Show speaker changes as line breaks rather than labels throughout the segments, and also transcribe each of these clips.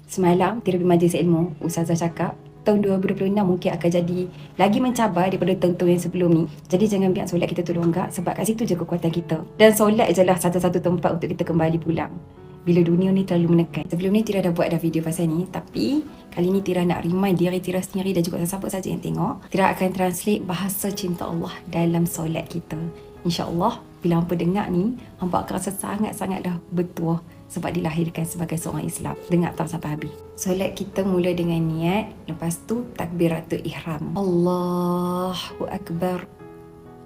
Semalam terapi majlis ilmu, Ustazah cakap tahun 2026 mungkin akan jadi lagi mencabar daripada tahun-tahun yang sebelum ni. Jadi jangan biar solat kita tu longgak, sebab kat situ je kekuatan kita. Dan solat je lah satu-satu tempat untuk kita kembali pulang bila dunia ni terlalu menekan. Sebelum ni Tira dah buat video pasal ni, tapi kali ni Tira nak remind diri Tira sendiri dan juga siapa saja yang tengok. Tira akan translate bahasa cinta Allah dalam solat kita. InsyaAllah bila hampa dengar ni, hampa akan rasa sangat-sangatlah bertuah sebab dilahirkan sebagai seorang Islam. Dengar tak sampai habis. Solat kita mula dengan niat, lepas tu takbiratul ihram. Allahu Akbar.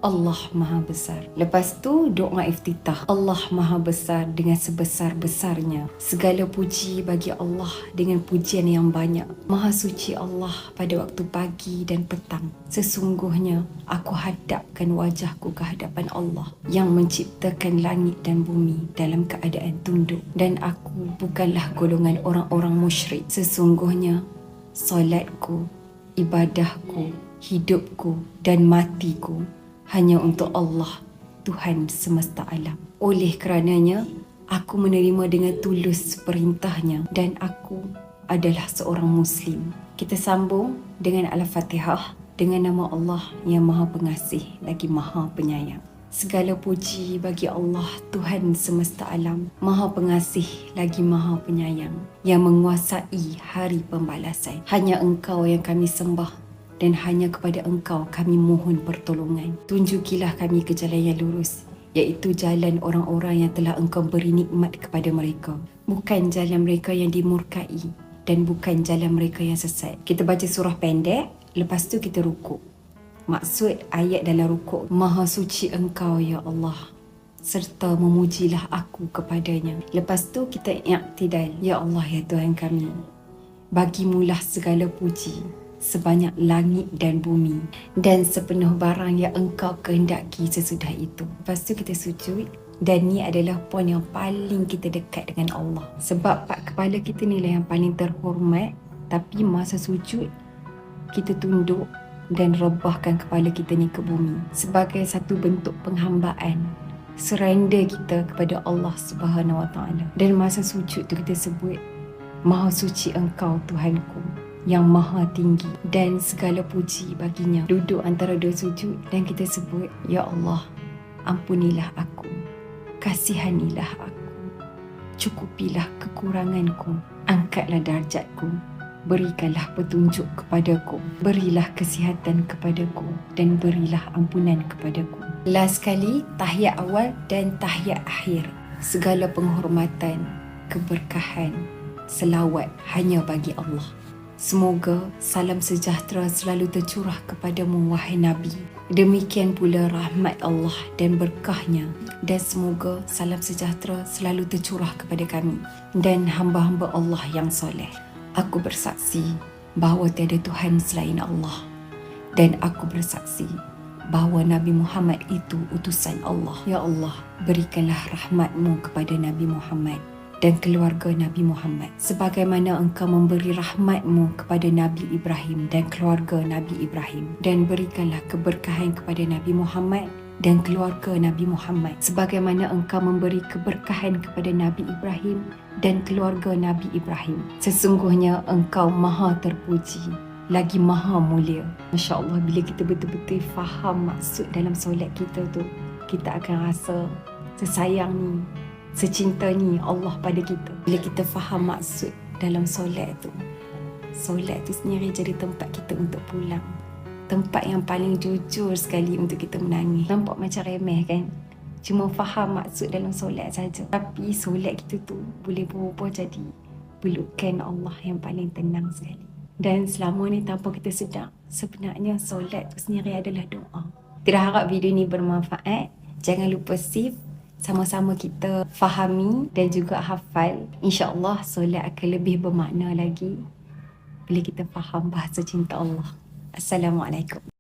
Allah Maha Besar. Lepas tu doa iftitah. Allah Maha Besar dengan sebesar-besarnya. Segala puji bagi Allah dengan pujian yang banyak. Maha suci Allah pada waktu pagi dan petang. Sesungguhnya aku hadapkan wajahku ke hadapan Allah yang menciptakan langit dan bumi dalam keadaan tunduk. Dan aku bukanlah golongan orang-orang musyrik. Sesungguhnya solatku, ibadahku, hidupku dan matiku hanya untuk Allah, Tuhan semesta alam. Oleh kerananya, aku menerima dengan tulus perintahnya dan aku adalah seorang Muslim. Kita sambung dengan Al-Fatihah dengan nama Allah yang Maha Pengasih lagi Maha Penyayang. Segala puji bagi Allah, Tuhan semesta alam, Maha Pengasih lagi Maha Penyayang, yang menguasai hari pembalasan. Hanya Engkau yang kami sembah dan hanya kepada Engkau kami mohon pertolongan. Tunjukilah kami ke jalan yang lurus, iaitu jalan orang-orang yang telah Engkau beri nikmat kepada mereka. Bukan jalan mereka yang dimurkai dan bukan jalan mereka yang sesat. Kita baca surah pendek, lepas tu kita rukuk. Maksud ayat dalam rukuk, Maha suci Engkau ya Allah, serta memujilah aku kepadanya. Lepas tu kita i'tidal, ya Allah ya Tuhan kami, bagimulah segala puji sebanyak langit dan bumi dan sepenuh barang yang Engkau kehendaki sesudah itu. Lepas tu kita sujud, dan ni adalah poin yang paling kita dekat dengan Allah. Sebab pak kepala kita ni lah yang paling terhormat, tapi masa sujud kita tunduk dan rebahkan kepala kita ni ke bumi sebagai satu bentuk penghambaan, surrender kita kepada Allah Subhanahu Wa Taala. Dan masa sujud tu kita sebut, Maha suci Engkau Tuhanku yang maha tinggi dan segala puji baginya. Duduk antara dua sujud dan kita sebut, ya Allah, ampunilah aku, kasihanilah aku, cukupilah kekuranganku, angkatlah darjatku, berikanlah petunjuk kepadaku, berilah kesihatan kepadaku dan berilah ampunan kepadaku. Last sekali, tahiyat awal dan tahiyat akhir. Segala penghormatan, keberkahan, selawat hanya bagi Allah. Semoga salam sejahtera selalu tercurah kepadamu, wahai Nabi. Demikian pula rahmat Allah dan berkahnya. Dan semoga salam sejahtera selalu tercurah kepada kami dan hamba-hamba Allah yang soleh. Aku bersaksi bahawa tiada Tuhan selain Allah. Dan aku bersaksi bahawa Nabi Muhammad itu utusan Allah. Ya Allah, berikanlah rahmatmu kepada Nabi Muhammad dan keluarga Nabi Muhammad, sebagaimana Engkau memberi rahmatmu kepada Nabi Ibrahim dan keluarga Nabi Ibrahim, dan berikanlah keberkahan kepada Nabi Muhammad dan keluarga Nabi Muhammad, sebagaimana Engkau memberi keberkahan kepada Nabi Ibrahim dan keluarga Nabi Ibrahim. Sesungguhnya Engkau maha terpuji lagi maha mulia. Masya Allah, bila kita betul-betul faham maksud dalam solat kita tu, kita akan rasa sesayang ni, secinta ni Allah pada kita. Bila kita faham maksud dalam solat tu sendiri jadi tempat kita untuk pulang. Tempat yang paling jujur sekali untuk kita menangis. Nampak macam remeh kan? Cuma faham maksud dalam solat saja. Tapi solat kita tu boleh berubah jadi pelukan Allah yang paling tenang sekali. Dan selama ni tanpa kita sedar, sebenarnya solat tu sendiri adalah doa. Kita harap video ni bermanfaat. Jangan lupa save, sama-sama kita fahami dan juga hafal. InsyaAllah solat akan lebih bermakna lagi bila kita faham bahasa cinta Allah. Assalamualaikum.